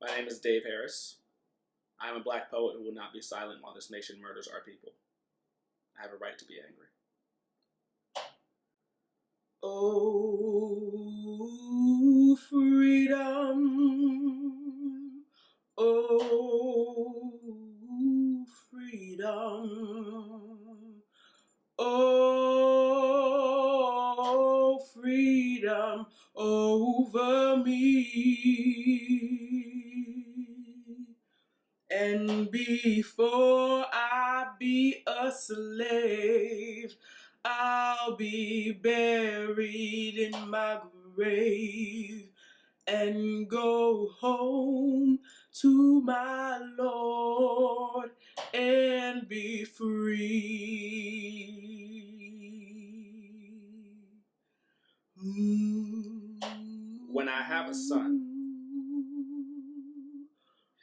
My name is Dave Harris. I am a black poet who will not be silent while this nation murders our people. I have a right to be angry. Oh, freedom. Oh, freedom. Oh, freedom over me. And before I be a slave, I'll be buried in my grave and go home to my Lord and be free. When I have a son,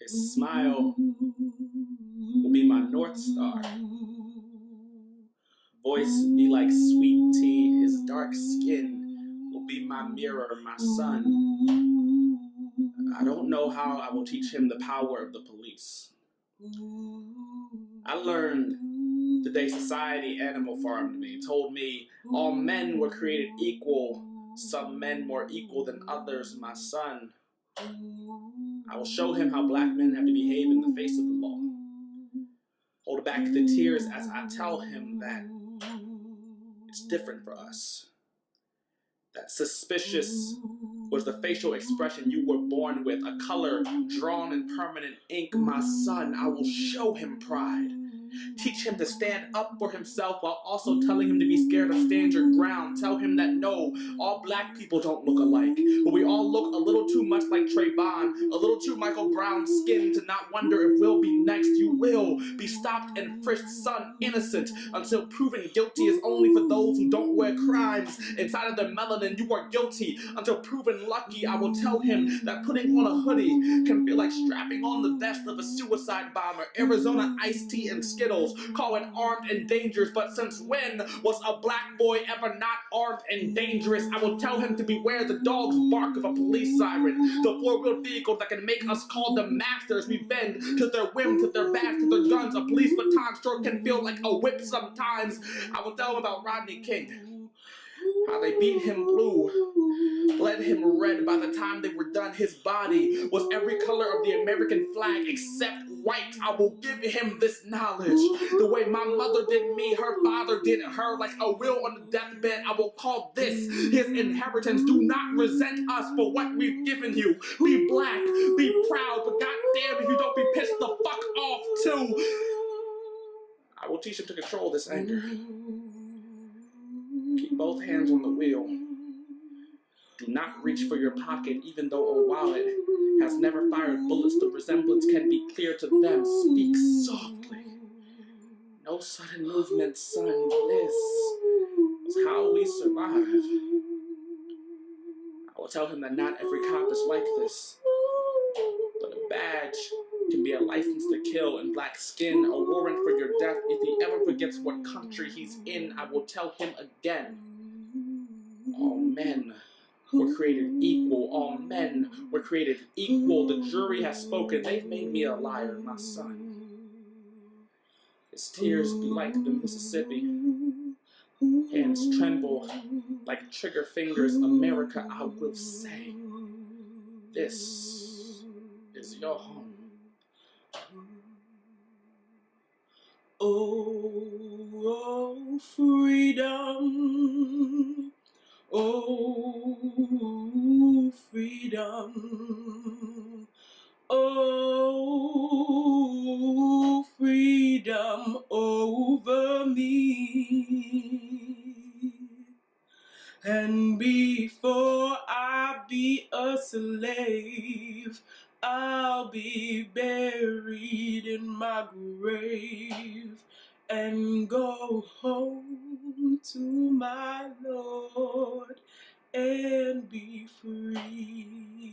his smile will be my North Star. Voice be like sweet tea. His dark skin will be my mirror, my sun. I don't know how I will teach him the power of the police. I learned the day society animal farmed me, told me all men were created equal, some men more equal than others, my son. I will show him how black men have to behave in the face of the law. Hold back the tears as I tell him that it's different for us. That suspicious was the facial expression you were born with, a color drawn in permanent ink. My son, I will show him pride. Teach him to stand up for himself while also telling him to be scared to stand your ground. Tell him that no, all black people don't look alike, but we all look a little too much like Trayvon, a little too Michael Brown skin to not wonder if we'll be next. You will be stopped and frisked, son, innocent, until proven guilty is only for those who don't wear crimes inside of their melanin. You are guilty until proven lucky. I will tell him that putting on a hoodie can feel like strapping on the vest of a suicide bomber. Arizona iced tea and Skittles, call it armed and dangerous, but since when was a black boy ever not armed and dangerous? I will tell him to beware the dog's bark of a police siren, the four-wheeled vehicles that can make us call them masters. We bend to their whim, to their backs, to their guns. A police baton sure can feel like a whip sometimes. I will tell him about Rodney King, how they beat him blue, bled him red. By the time they were done, his body was every color of the American flag except white. I will give him this knowledge, the way my mother did me, her father did her, like a will on the deathbed. I will call this his inheritance. Do not resent us for what we've given you. Be black, be proud, but goddamn if you don't be pissed the fuck off too. I will teach him to control this anger. Keep both hands on the wheel. Do not reach for your pocket, even though a wallet has never fired bullets. The resemblance can be clear to them. Speak softly. No sudden movement, son. This is how we survive. I will tell him that not every cop is like this, but a badge can be a license to kill, and black skin a warrant for your death. If he ever forgets what country he's in, I will tell him again. All men were created equal. All men were created equal. The jury has spoken. They've made me a liar, my son. His tears be like the Mississippi. Hands tremble like trigger fingers. America, I will say, this is your home. Oh, freedom. Oh, freedom. Oh, freedom over me. And before I be a slave, I'll be buried in my grave and go home to my Lord and be free.